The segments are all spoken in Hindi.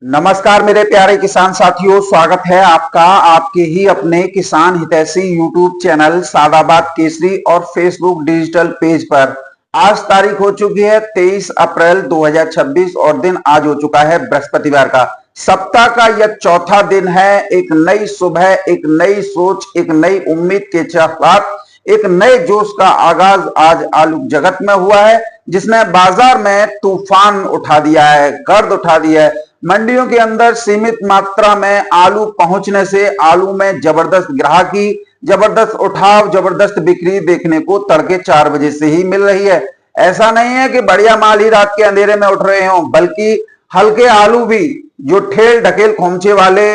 नमस्कार मेरे प्यारे किसान साथियों, स्वागत है आपका आपके ही अपने किसान हितैषी यूट्यूब चैनल सादाबाद केसरी और फेसबुक डिजिटल पेज पर। आज तारीख हो चुकी है 23 अप्रैल 2026 और दिन आज हो चुका है बृहस्पतिवार का। सप्ताह का यह चौथा दिन है। एक नई सुबह, एक नई सोच, एक नई उम्मीद के साथ एक नए जोश का आगाज आज आलू जगत में हुआ है, जिसने बाजार में तूफान उठा दिया है, गर्द उठा दिया है। मंडियों के अंदर सीमित मात्रा में आलू पहुंचने से आलू में जबरदस्त ग्राहकी, जबरदस्त उठाव, जबरदस्त बिक्री देखने को तड़के 4 बजे से ही मिल रही है। ऐसा नहीं है कि बढ़िया माल ही रात के अंधेरे में उठ रहे हो, बल्कि हल्के आलू भी जो ठेल ढकेल खोमचे वाले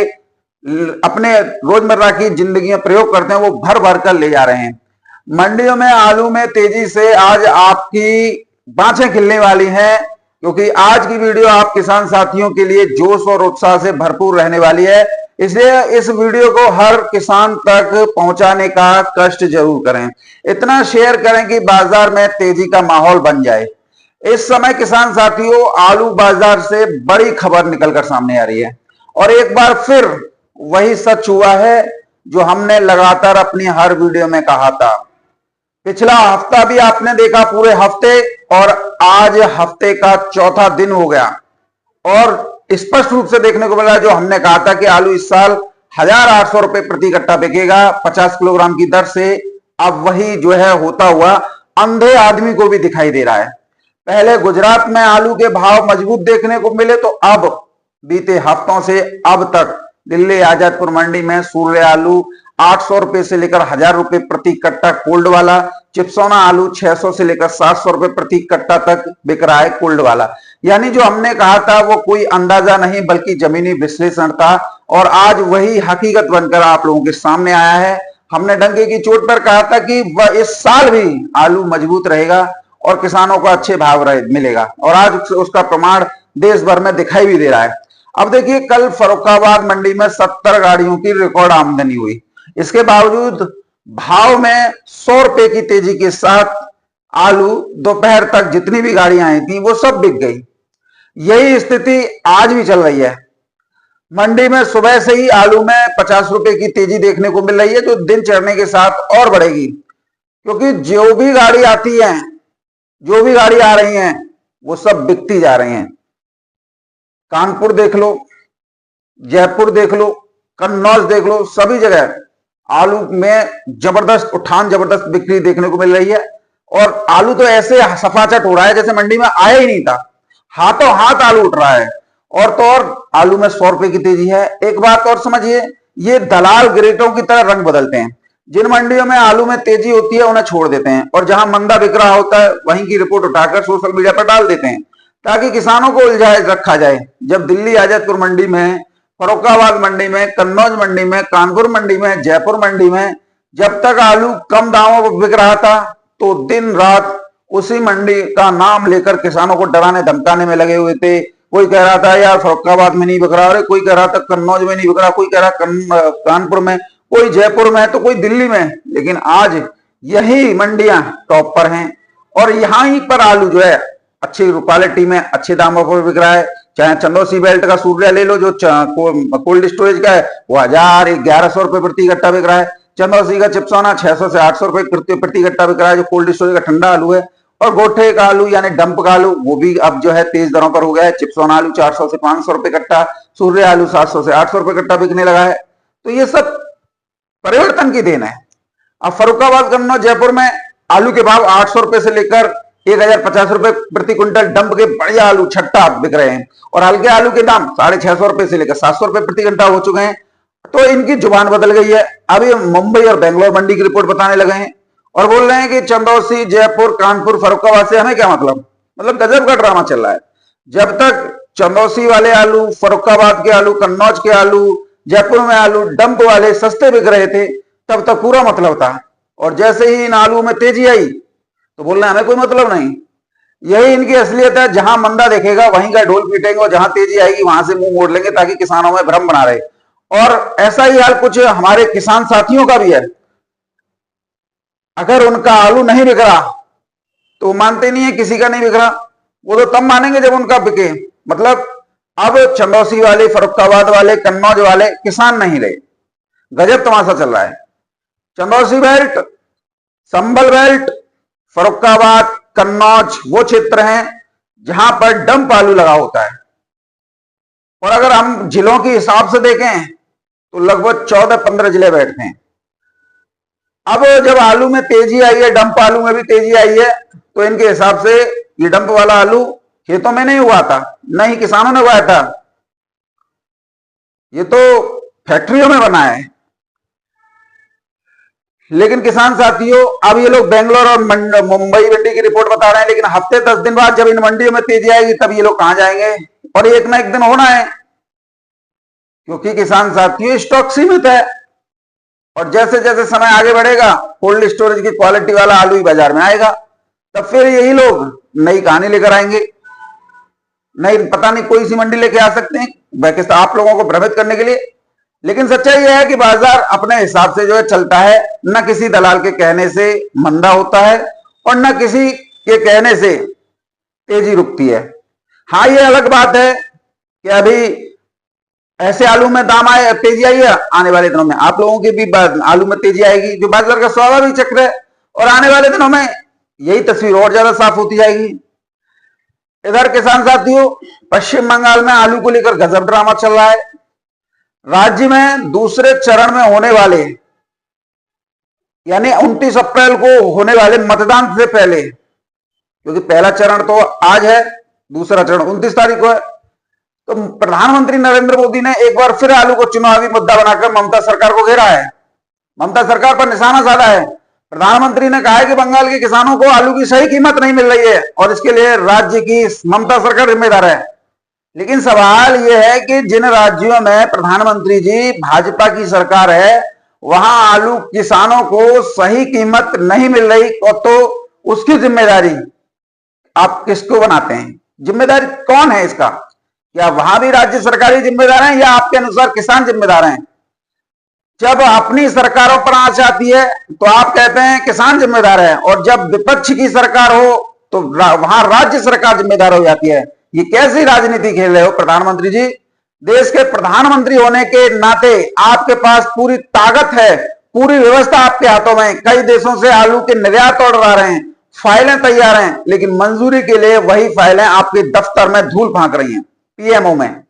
अपने रोजमर्रा की जिंदगी में प्रयोग करते हैं, वो भर भर कर ले जा रहे हैं। मंडियों में आलू में तेजी से आज आपकी बाँछें खिलने वाली हैं, क्योंकि आज की वीडियो आप किसान साथियों के लिए जोश और उत्साह से भरपूर रहने वाली है। इसलिए इस वीडियो को हर किसान तक पहुंचाने का कष्ट जरूर करें, इतना शेयर करें कि बाजार में तेजी का माहौल बन जाए। इस समय किसान साथियों, आलू बाजार से बड़ी खबर निकलकर सामने आ रही है और एक बार फिर वही सच हुआ है जो हमने लगातार अपनी हर वीडियो में कहा था। पिछला हफ्ता भी आपने देखा, पूरे हफ्ते, और आज हफ्ते का चौथा दिन हो गया और स्पष्ट रूप से देखने को मिला जो हमने कहा था कि आलू इस साल 1800 रुपए प्रति कट्टा बिकेगा 50 किलोग्राम की दर से। अब वही जो है होता हुआ अंधे आदमी को भी दिखाई दे रहा है। पहले गुजरात में आलू के भाव मजबूत देखने को मिले, तो अब बीते हफ्तों से अब तक दिल्ली आजादपुर मंडी में सूर्य आलू 800 रुपए से लेकर 1000 रुपए प्रति कट्टा कोल्ड वाला, चिप्सोना आलू 600 से लेकर 700 रुपए प्रति कट्टा तक बिक रहा है कोल्ड वाला। यानी जो हमने कहा था वो कोई अंदाजा नहीं बल्कि जमीनी विश्लेषण था और आज वही हकीकत बनकर आप लोगों के सामने आया है। हमने डंके की चोट पर कहा था कि वह इस साल भी आलू मजबूत रहेगा और किसानों को अच्छे भाव मिलेगा, और आज उसका प्रमाण देश भर में दिखाई भी दे रहा है। अब देखिए, कल फर्रुखाबाद मंडी में 70 गाड़ियों की रिकॉर्ड आमदनी हुई। इसके बावजूद भाव में 100 रुपए की तेजी के साथ आलू दोपहर तक जितनी भी गाड़ियां आई थी वो सब बिक गई। यही स्थिति आज भी चल रही है। मंडी में सुबह से ही आलू में 50 रुपए की तेजी देखने को मिल रही है, जो दिन चढ़ने के साथ और बढ़ेगी, क्योंकि जो भी गाड़ी आती है, जो भी गाड़ी आ रही है, वो सब बिकती जा रही हैं। कानपुर देख लो, जयपुर देख लो, कन्नौज देख लो, सभी जगह आलू में जबरदस्त उठान, जबरदस्त बिक्री देखने को मिल रही है। और आलू तो ऐसे सफाचट हो रहा है जैसे मंडी में आया ही नहीं था, हाथों हाथ आलू उठ रहा है। और तो और आलू में 100 रुपए की तेजी है। एक बात और समझिए, ये दलाल गिरेटों की तरह रंग बदलते हैं। जिन मंडियों में आलू में तेजी होती है उन्हें छोड़ देते हैं, और जहां मंदा बिक रहा होता है वहीं की रिपोर्ट उठाकर सोशल मीडिया पर डाल देते हैं, ताकि किसानों को उलझाए रखा जाए। जब दिल्ली आजादपुर मंडी में, फर्रुखाबाद मंडी में, कन्नौज मंडी में, कानपुर मंडी में, जयपुर मंडी में जब तक आलू कम दामों पर बिक रहा था, तो दिन रात उसी मंडी का नाम लेकर किसानों को डराने धमकाने में लगे हुए थे। कोई कह रहा था यार फर्रुखाबाद में नहीं बिक रहा, कोई कह रहा था कन्नौज में नहीं बिक रहा, कोई कह रहा कानपुर में, कोई जयपुर में, तो कोई दिल्ली में। लेकिन आज यही मंडियां टॉप पर हैं और यहां ही पर आलू जो है अच्छी क्वालिटी में अच्छे दामों पर बिक रहा है। चाहे चंदौसी बेल्ट का सूर्या ले लो, जो कोल्ड स्टोरेज का है, वो 1100 रुपए प्रति कट्टा बिक रहा है। चंदौसी का चिप्सोना 600 से 800 रुपए प्रति कट्टा बिक रहा है, जो कोल्ड स्टोरेज का ठंडा आलू है। और गोठे का आलू यानी डंप का आलू, वो भी अब जो है तेज दरों पर हो गया है। चिप्सोना आलू 400 से 500 रुपए कट्टा, सूर्य आलू 700 से 800 रुपए कट्टा बिकने लगा है। तो ये सब परिवर्तन की देन है। अब फर्रुखाबाद, कन्नौज, जयपुर में आलू के भाव 800 रुपए से लेकर 1050 रुपए प्रति क्विंटल डंप के बढ़िया आलू छट्टा बिक रहे हैं, और हल्के आलू के दाम 650 रुपए से लेकर 700 रुपए प्रति घंटा हो चुके हैं। तो इनकी जुबान बदल गई है। अभी मुंबई और बेंगलोर मंडी की रिपोर्ट बताने लगे हैं और बोल रहे हैं कि चंदौसी, जयपुर, कानपुर, फर्रुखाबाद से हमें क्या मतलब गजब का ड्रामा चल रहा है। जब तक चंदौसी वाले आलू, फर्रुखाबाद के आलू, कन्नौज के आलू, जयपुर में आलू डंप वाले सस्ते बिक रहे थे, तब तक पूरा मतलब था। और जैसे ही इन आलू में तेजी आई तो बोल रहे हैं हमें कोई मतलब नहीं। यही इनकी असलियत है। जहां मंदा देखेगा वहीं का ढोल पीटेंगे और जहां तेजी आएगी वहां से मुंह मोड़ लेंगे, ताकि किसानों में भ्रम बना रहे। और ऐसा ही हाल कुछ हमारे किसान साथियों का भी है। अगर उनका आलू नहीं बिक रहा तो मानते नहीं है किसी का नहीं बिक रहा, वो तो तब मानेंगे जब उनका बिके। मतलब अब चंदौसी वाले, फर्रुखाबाद वाले, कन्नौज वाले किसान नहीं रहे। गजब तमाशा चल रहा है। चंदौसी बेल्ट, संभल बेल्ट, फर्रुखाबाद, कन्नौज वो क्षेत्र हैं जहां पर डंप आलू लगा होता है। और अगर हम जिलों के हिसाब से देखें तो लगभग 14-15 जिले बैठते हैं। अब जब आलू में तेजी आई है, डंप आलू में भी तेजी आई है, तो इनके हिसाब से ये डंप वाला आलू खेतों में नहीं हुआ था, न ही किसानों ने उगाया था, ये तो फैक्ट्रियों में बना है। लेकिन किसान साथियों, अब ये लोग बेंगलोर और मुंबई मंडी की रिपोर्ट बता रहे हैं, लेकिन हफ्ते 10 दिन बाद जब इन मंडियों में तेजी आएगी तब ये लोग कहां जाएंगे? और एक ना एक दिन होना है, क्योंकि किसान साथियों स्टॉक सीमित है। और जैसे जैसे समय आगे बढ़ेगा, कोल्ड स्टोरेज की क्वालिटी वाला आलू ही बाजार में आएगा, तब फिर यही लोग नई कहानी लेकर आएंगे। नहीं, पता नहीं कोई सी मंडी लेके आ सकते हैं वैसे आप लोगों को भ्रमित करने के लिए। लेकिन सच्चाई यह है कि बाजार अपने हिसाब से जो है चलता है, न किसी दलाल के कहने से मंदा होता है और न किसी के कहने से तेजी रुकती है। हाँ, ये अलग बात है कि अभी ऐसे आलू में दाम आए, तेजी आई है, आने वाले दिनों में आप लोगों की भी आलू में तेजी आएगी, जो बाजार का स्वाभाविक चक्र है। और आने वाले दिनों में यही तस्वीर और ज्यादा साफ होती जाएगी। इधर किसान साथियों, पश्चिम बंगाल में आलू को लेकर गजब ड्रामा चल रहा है। राज्य में दूसरे चरण में होने वाले, यानी 29 अप्रैल को होने वाले मतदान से पहले, क्योंकि पहला चरण तो आज है, दूसरा चरण 29 तारीख को है, तो प्रधानमंत्री नरेंद्र मोदी ने एक बार फिर आलू को चुनावी मुद्दा बनाकर ममता सरकार को घेरा है, ममता सरकार पर निशाना साधा है। प्रधानमंत्री ने कहा है कि बंगाल के किसानों को आलू की सही कीमत नहीं मिल रही है और इसके लिए राज्य की ममता सरकार जिम्मेदार है। लेकिन सवाल यह है कि जिन राज्यों में प्रधानमंत्री जी भाजपा की सरकार है, वहां आलू किसानों को सही कीमत नहीं मिल रही, और तो उसकी जिम्मेदारी आप किसको बनाते हैं? जिम्मेदारी कौन है इसका? क्या वहां भी राज्य सरकार ही जिम्मेदार है या आपके अनुसार किसान जिम्मेदार हैं? जब अपनी सरकारों पर आंच आती है तो आप कहते हैं किसान जिम्मेदार है, और जब विपक्ष की सरकार हो तो वहां राज्य सरकार जिम्मेदार हो जाती है। ये कैसी राजनीति खेल रहे हो प्रधानमंत्री जी? देश के प्रधानमंत्री होने के नाते आपके पास पूरी ताकत है, पूरी व्यवस्था आपके हाथों में। कई देशों से आलू के निर्यात ऑर्डर आ रहे हैं, फाइलें तैयार हैं, लेकिन मंजूरी के लिए वही फाइलें आपके दफ्तर में धूल फांक रही हैं, पीएमओ में।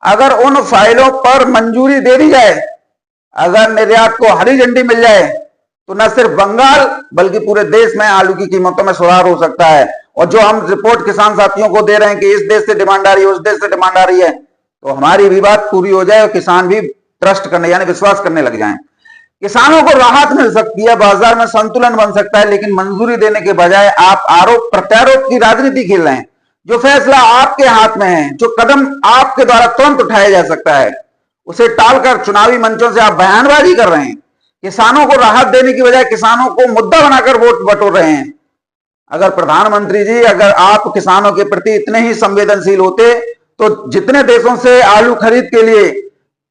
अगर उन फाइलों पर मंजूरी दे दी जाए, अगर निर्यात को हरी झंडी मिल जाए, तो न सिर्फ बंगाल बल्कि पूरे देश में आलू की कीमतों में सुधार हो सकता है। और जो हम रिपोर्ट किसान साथियों को दे रहे हैं कि इस देश से डिमांड आ रही है, उस देश से डिमांड आ रही है, तो हमारी भी बात पूरी हो जाए और किसान भी ट्रस्ट करने यानी विश्वास करने लग जाएं। किसानों को राहत मिल सकती है, बाजार में संतुलन बन सकता है, लेकिन मंजूरी देने के बजाय आप आरोप प्रत्यारोप की राजनीति खेल रहे हैं। जो फैसला आपके हाथ में है, जो कदम आपके द्वारा तुरंत उठाया जा सकता है, उसे टालकर चुनावी मंचों से आप बयानबाजी कर रहे हैं। किसानों को राहत देने की बजाय किसानों को मुद्दा बनाकर वोट बटोर रहे हैं। अगर प्रधानमंत्री जी, अगर आप किसानों के प्रति इतने ही संवेदनशील होते तो जितने देशों से आलू खरीद के लिए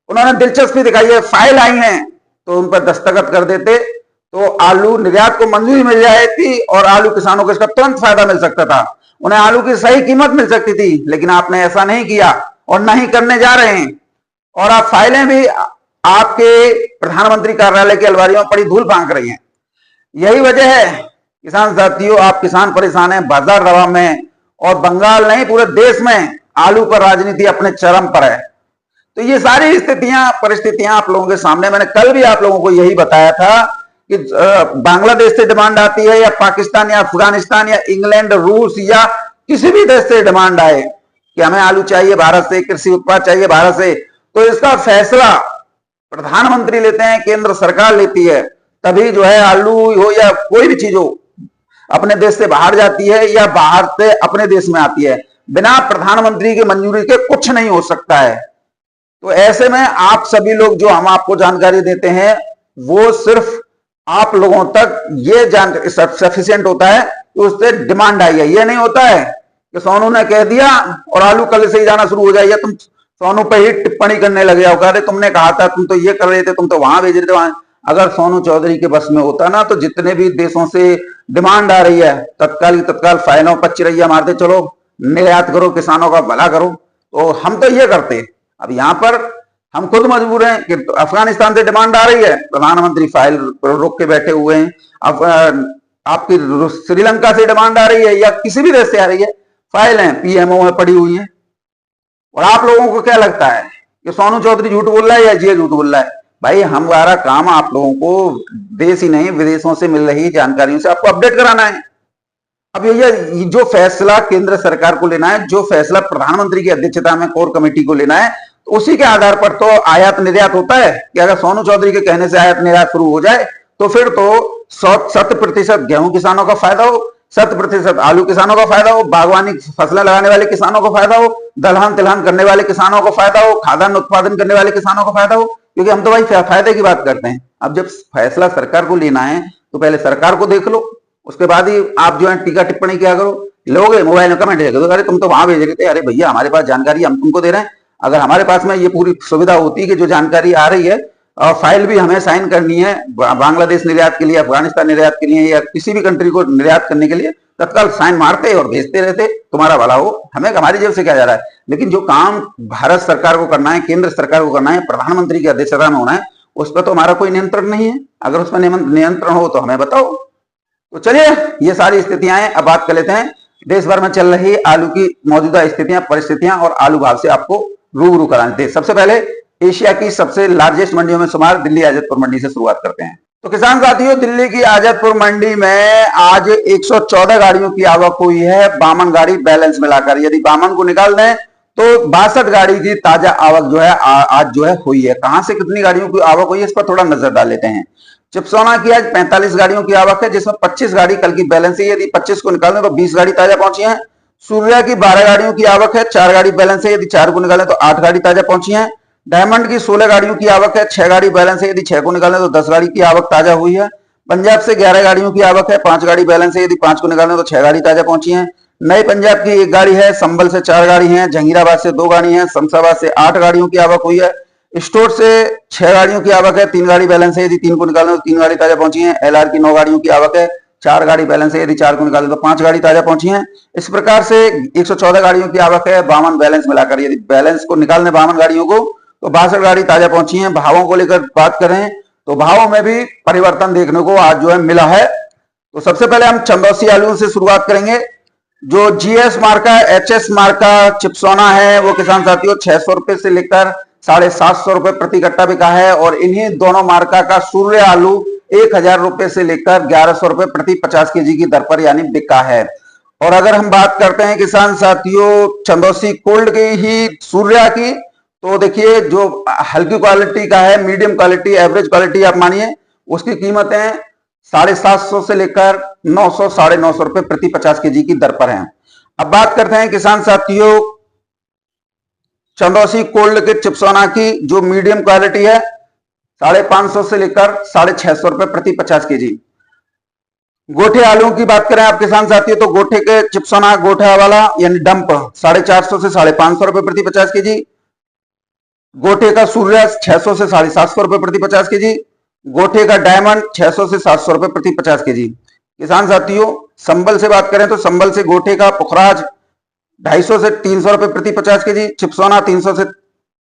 उन्होंने दिलचस्पी दिखाई है, फाइल आई हैं, तो उन पर दस्तखत कर देते तो आलू निर्यात को मंजूरी मिल जाती और आलू किसानों को इसका तुरंत फायदा मिल सकता था, उन्हें आलू की सही कीमत मिल सकती थी। लेकिन आपने ऐसा नहीं किया और न ही करने जा रहे हैं, और आप फाइलें भी आपके प्रधानमंत्री कार्यालय के अलमारियों में पड़ी धूल फांक रही हैं। यही वजह है किसान साथियों, आप किसान परेशान हैं, बाजार दबाव में, और बंगाल नहीं पूरे देश में आलू पर राजनीति अपने चरम पर है। तो ये सारी स्थितियां परिस्थितियां आप लोगों के सामने, मैंने कल भी आप लोगों को यही बताया था कि बांग्लादेश से डिमांड आती है या पाकिस्तान या अफगानिस्तान या इंग्लैंड, रूस या किसी भी देश से डिमांड आए कि हमें आलू चाहिए भारत से, कृषि उत्पाद चाहिए भारत से, तो इसका फैसला प्रधानमंत्री लेते हैं, केंद्र सरकार लेती है। तभी जो है आलू हो या कोई भी चीज हो अपने देश से बाहर जाती है या बाहर से अपने देश में आती है। बिना प्रधानमंत्री की मंजूरी के कुछ नहीं हो सकता है। तो ऐसे में आप सभी लोग जो हम आपको जानकारी देते हैं, वो सिर्फ आप लोगों तक ये सफिशिएंट होता है कि उससे डिमांड आई है। ये नहीं होता है कि सोनू ने कह दिया और आलू कल से ही जाना शुरू हो जाए, या तुम सोनू पे ही टिप्पणी करने लगे हो, अरे तुमने कहा था, तुम तो ये कर रहे थे, तुम तो वहां भेज रहे थे वहां। अगर सोनू चौधरी के बस में होता ना, तो जितने भी देशों से डिमांड आ रही है तत्काल फाइलों पर चिरैया मारते चलो, निर्यात करो, किसानों का भला करो। तो हम तो ये करते हैं। अब यहाँ पर हम खुद मजबूर हैं कि अफगानिस्तान से डिमांड आ रही है, प्रधानमंत्री फाइल रोक के बैठे हुए हैं। अब आपकी श्रीलंका से डिमांड आ रही है या किसी भी देश से आ रही है, फाइल है, पीएमओ में पड़ी हुई है। और आप लोगों को क्या लगता है कि सोनू चौधरी झूठ बोल रहा है या जी झूठ बोल रहा है? भाई हमारा काम आप लोगों को देश ही नहीं विदेशों से मिल रही जानकारियों से आपको अपडेट कराना है। अब ये जो फैसला केंद्र सरकार को लेना है, जो फैसला प्रधानमंत्री की अध्यक्षता में कोर कमेटी को लेना है, तो उसी के आधार पर तो आयात निर्यात होता है कि अगर सोनू चौधरी के कहने से आयात निर्यात शुरू हो जाए तो फिर तो 100% गेहूं किसानों का फायदा हो, 100% आलू किसानों का फायदा हो, बागवानी फसलें लगाने वाले किसानों को फायदा हो, दलहन तिलहन करने वाले किसानों को फायदा हो, खाद्यान्न उत्पादन करने वाले किसानों को फायदा हो, क्योंकि हम तो भाई फायदे की बात करते हैं। अब जब फैसला सरकार को लेना है तो पहले सरकार को देख लो, उसके बाद ही आप जो है टीका टिप्पणी क्या करो। लोग मोबाइल में कमेंट करो, अरे तुम तो वहां भेज रहे थे, अरे भैया हमारे पास जानकारी हम तुमको दे रहे हैं। अगर हमारे पास में ये पूरी सुविधा होती कि जो जानकारी आ रही है और फाइल भी हमें साइन करनी है बांग्लादेश निर्यात के लिए, अफगानिस्तान निर्यात के लिए या किसी भी कंट्री को निर्यात करने के लिए, तत्काल साइन मारते और भेजते रहते, तुम्हारा भला हो, हमें हमारी जेब से क्या जा रहा है। लेकिन जो काम भारत सरकार को करना है, केंद्र सरकार को करना है, प्रधानमंत्री की अध्यक्षता में होना है, उस पर तो हमारा कोई नियंत्रण नहीं है। अगर उसमें नियंत्रण हो तो हमें बताओ। तो चलिए ये सारी स्थितियां हैं। अब बात कर लेते हैं देश भर में चल रही आलू की मौजूदा स्थितियां, परिस्थितियां और आलू भाव से आपको रूबरू कराने थे। सबसे पहले एशिया की सबसे लार्जेस्ट मंडियों में शुमार दिल्ली आजतपुर मंडी से शुरुआत करते हैं। तो किसान साथियों, दिल्ली की आजतपुर मंडी में आज 114 गाड़ियों की आवक हुई है, 52 गाड़ी बैलेंस मिलाकर। यदि 52 को निकाल दें तो 62 गाड़ी की ताजा आवक जो है आज जो है हुई है। कहां से कितनी गाड़ियों की आवक हुई है इस पर थोड़ा नजर डाल लेते हैं। चिपसोना की आज 45 गाड़ियों की आवक है, जिसमें 25 गाड़ी कल की बैलेंस है। यदि 25 को निकालें तो 20 गाड़ी ताजा पहुंची है। सूर्या की 12 गाड़ियों की आवक है, 4 गाड़ी बैलेंस है। यदि 4 को निकालें तो 8 गाड़ी ताजा पहुंची है। डायमंड की 16 गाड़ियों की आवक है, 6 गाड़ी बैलेंस है। यदि 6 को निकालें तो 10 गाड़ी की आवक ताजा हुई है। पंजाब से 11 गाड़ियों की आवक है, 5 गाड़ी बैलेंस है। यदि 5 को निकालें तो 6 गाड़ी ताजा पहुंची है। नई पंजाब की 1 गाड़ी है, संभल से 4 गाड़ी है, जहांगीराबाद से 2 गाड़ी है, शमशाबाद से 8 गाड़ियों की आवक हुई है। स्टोर से 6 गाड़ियों की आवक है, 3 गाड़ी बैलेंस है। यदि 3 को निकालें तो 3 गाड़ी ताजा पहुंची है। एलआर की 9 गाड़ियों की आवक है, 4 गाड़ी बैलेंस है। यदि 4 को निकालें तो 5 गाड़ी ताजा पहुंची है। इस प्रकार से 114 गाड़ियों की आवक है, 52 बैलेंस मिलाकर। यदि बैलेंस को निकाल दें 52 गाड़ियों को तो 62 गाड़ी ताजा पहुंची है। भावों को लेकर बात करें तो भावों में भी परिवर्तन देखने को आज जो है मिला है। तो सबसे पहले हम चंदौसी आलू से शुरुआत करेंगे। जो जीएस मार्का, एचएस मार्का चिपसोना है वो किसान साथियों 600 रुपए से लेकर 750 रुपए प्रति कट्टा बिका है। और इन्हीं दोनों मार्का का सूर्य आलू 1000 रुपए से लेकर 1100 रुपए प्रति 50 केजी की दर पर यानी बिका है। और अगर हम बात करते हैं किसान साथियों चंदौसी कोल्ड की ही सूर्या की, तो देखिए जो हल्की क्वालिटी का है, मीडियम क्वालिटी, एवरेज क्वालिटी आप मानिए, उसकी कीमतें 750 से लेकर 900 950 रुपए प्रति 50 केजी की दर पर हैं। अब बात करते हैं किसान साथियों चंदौसी कोल्ड के चिपसोना की, जो मीडियम क्वालिटी है 550 से लेकर 650 रुपए प्रति 50 केजी। गोठे आलू की बात करें आप किसान साथियों तो गोठे के चिपसोना गोठा वाला यानी डंप 450 से 550 रुपए प्रति 50 केजी। गोठे का सूर्य 600 से 750 रुपए प्रति 50 केजी। गोठे का डायमंड 600 से 700 रुपए प्रति 50 केजी। किसान साथियों संबल से बात करें तो संबल से गोठे का पुखराज 250 से 300 रुपए प्रति 50 केजी। चिपसोना 300 से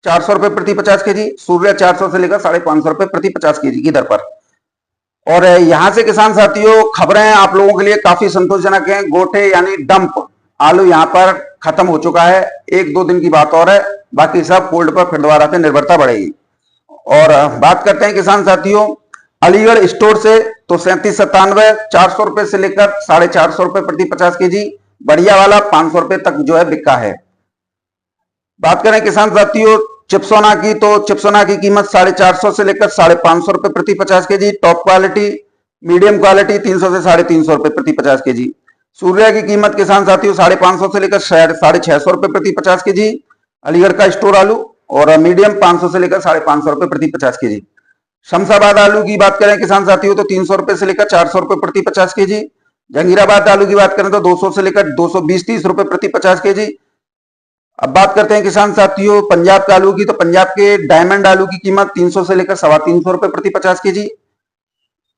400 रुपए प्रति 50 केजी। सूर्य 400 से लेकर 550 रुपए प्रति 50 केजी की दर पर। और यहां से किसान साथियों खबरें आप लोगों के लिए काफी संतोषजनक हैं। गोठे यानी डंप आलू यहां पर खत्म हो चुका है, 1-2 दिन की बात और है, बाकी सब कोल्ड पर फिर दोबारा से निर्भरता बढ़ेगी। और बात करते हैं किसान साथियों अलीगढ़ स्टोर से तो 3797 400 रुपए से लेकर 450 रुपए प्रति 50 केजी। बढ़िया वाला 500 रुपए तक जो है बिका है। बात करें किसान साथियों चिपसोना की तो चिपसोना की कीमत 450 से लेकर 550 रुपए प्रति 50 KG. Top quality, medium quality 300 से 350 रुपए प्रति 50 केजी। सूर्या की कीमत किसान साथियों 550 से लेकर 650 रुपए प्रति 50 केजी अलीगढ़ का स्टोर आलू। और मीडियम 500 से लेकर 550 रुपए प्रति 50 केजी। शमशाबाद आलू की बात करें किसान साथियों तो 300 रुपए से लेकर 400 रुपए प्रति 50 केजी। जहांगीराबाद आलू की बात करें तो 200 से लेकर 220-30 रुपए प्रति 50 केजी। अब बात करते हैं किसान साथियों पंजाब के आलू की तो पंजाब के डायमंड आलू की कीमत 300 से लेकर 325 रुपए प्रति 50 केजी।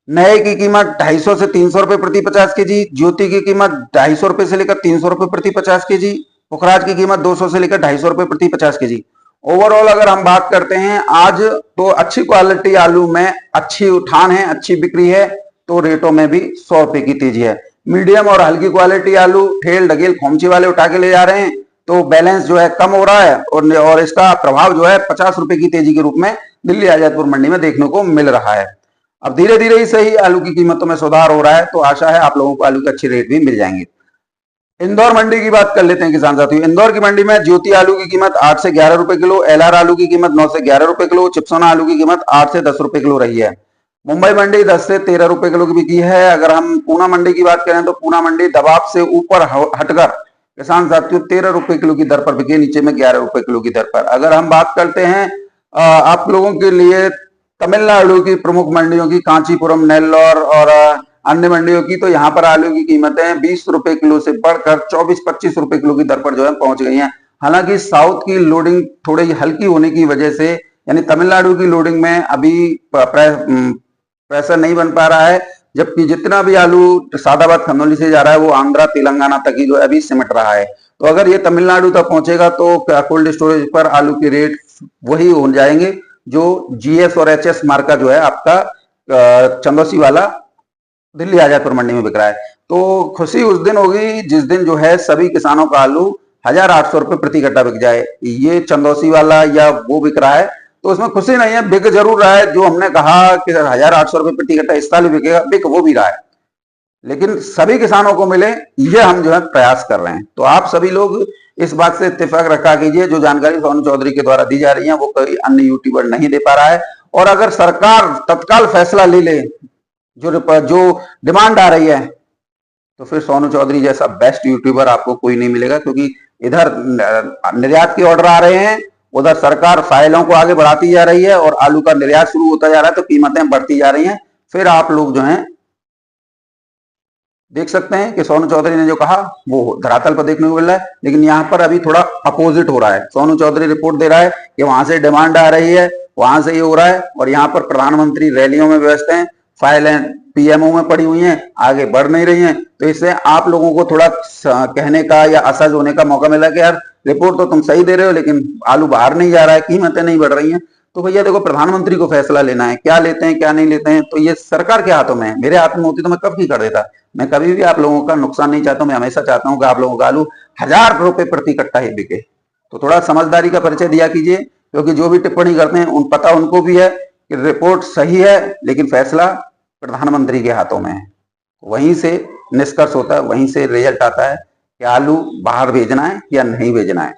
नए की कीमत 250 से 300 रुपए प्रति 50 केजी। ज्योति की कीमत 250 रुपए से लेकर 300 रुपए प्रति 50 केजी। पुखराज की कीमत 200 से लेकर 250 रुपए प्रति 50 केजी। ओवरऑल अगर हम बात करते हैं आज तो अच्छी क्वालिटी आलू में अच्छी उठान है, अच्छी बिक्री है, तो रेटों में भी 100 रुपए की तेजी है। मीडियम और हल्की क्वालिटी आलू ठेल ढकेल खोमची वाले उठा के ले जा रहे हैं, तो बैलेंस जो है कम हो रहा है और इसका प्रभाव जो है 50 रुपए की तेजी के रूप में दिल्ली आजादपुर मंडी में देखने को मिल रहा है। अब धीरे धीरे ही सही आलू की कीमतों में सुधार हो रहा है, तो आशा है आप लोगों को आलू के अच्छे रेट भी मिल जाएंगे। इंदौर मंडी की बात कर लेते हैं किसान साथियों। इंदौर की मंडी में ज्योति आलू की कीमत 8 से 11 रुपए किलो, एलआर आलू की कीमत 9 से 11 रुपए किलो, चिप्सोना आलू की कीमत 8 से 10 रुपए किलो रही है। मुंबई मंडी 10 से 13 रुपए किलो की बिकी है। अगर हम पूना मंडी की बात करें तो पूना मंडी दबाव से ऊपर हटकर किसान साथियों 13 रुपए किलो की दर पर बिके, नीचे में 11 रुपए किलो की दर पर। अगर हम बात करते हैं आप लोगों के लिए तमिलनाडु की प्रमुख मंडियों की, कांचीपुरम, नेल्लोर और अन्य मंडियों की, तो यहाँ पर आलू की कीमतें 20 रुपए किलो से बढ़कर 24-25 रुपए किलो की दर पर जो है पहुंच गई हैं। हालांकि साउथ की लोडिंग थोड़ी हल्की होने की वजह से, यानी तमिलनाडु की लोडिंग में अभी प्रेशर नहीं बन पा रहा है, जबकि जितना भी आलू सादाबाद खंदौली से जा रहा है वो आंध्रा तेलंगाना तक ही जो है अभी सिमट रहा है। तो अगर ये तमिलनाडु तक पहुंचेगा तो कोल्ड स्टोरेज पर आलू के रेट वही हो जाएंगे जो जीएस और एचएस मार्का जो है आपका चंदौसी वाला दिल्ली आजादपुर मंडी में बिक रहा है। तो खुशी उस दिन होगी जिस दिन जो है सभी किसानों का आलू 1800 रुपए प्रति कट्टा बिक जाए। ये चंदौसी वाला या वो बिक रहा है तो उसमें खुशी नहीं है, बिक जरूर रहा है। जो हमने कहा कि 1800 रुपए प्रति कट्टा इस साल बिकेगा, बिक वो भी रहा है, लेकिन सभी किसानों को मिले ये हम जो है प्रयास कर रहे हैं। तो आप सभी लोग इस बात से इत्तेफाक रखा कीजिए, जो जानकारी सोनू चौधरी के द्वारा दी जा रही है वो कोई अन्य यूट्यूबर नहीं दे पा रहा है। और अगर सरकार तत्काल फैसला ले ले, जो डिमांड आ रही है, तो फिर सोनू चौधरी जैसा बेस्ट यूट्यूबर आपको कोई नहीं मिलेगा, क्योंकि इधर निर्यात के ऑर्डर आ रहे हैं, उधर सरकार फाइलों को आगे बढ़ाती जा रही है और आलू का निर्यात शुरू होता जा रहा है, तो कीमतें बढ़ती जा रही हैं। फिर आप लोग जो हैं देख सकते हैं कि सोनू चौधरी ने जो कहा वो धरातल पर देखने को मिल रहा है, लेकिन यहाँ पर अभी थोड़ा अपोजिट हो रहा है। सोनू चौधरी रिपोर्ट दे रहा है कि वहां से डिमांड आ रही है, वहां से ये हो रहा है, और यहाँ पर प्रधानमंत्री रैलियों में व्यस्त हैं, फाइलें पीएमओ में पड़ी हुई हैं, आगे बढ़ नहीं रही हैं। तो इससे आप लोगों को थोड़ा कहने का या असहज होने का मौका मिला कि यार रिपोर्ट तो तुम सही दे रहे हो, लेकिन आलू बाहर नहीं जा रहा है, कीमतें नहीं बढ़ रही हैं। तो भैया देखो, प्रधानमंत्री को फैसला लेना है, क्या लेते हैं क्या नहीं लेते हैं, तो ये सरकार के हाथों में है। मेरे हाथ में होती तो मैं कब की कर देता। मैं कभी भी आप लोगों का नुकसान नहीं चाहता हूं। मैं हमेशा चाहता हूं कि आप लोगों का आलू 1000 रुपए प्रति कट्टा ही बिके। तो थोड़ा समझदारी का परिचय दिया कीजिए, क्योंकि जो भी टिप्पणी करते हैं पता उनको भी है कि रिपोर्ट सही है, लेकिन फैसला प्रधानमंत्री के हाथों में है। वहीं से निष्कर्ष होता है, वहीं से रिजल्ट आता है कि आलू बाहर भेजना है या नहीं भेजना है।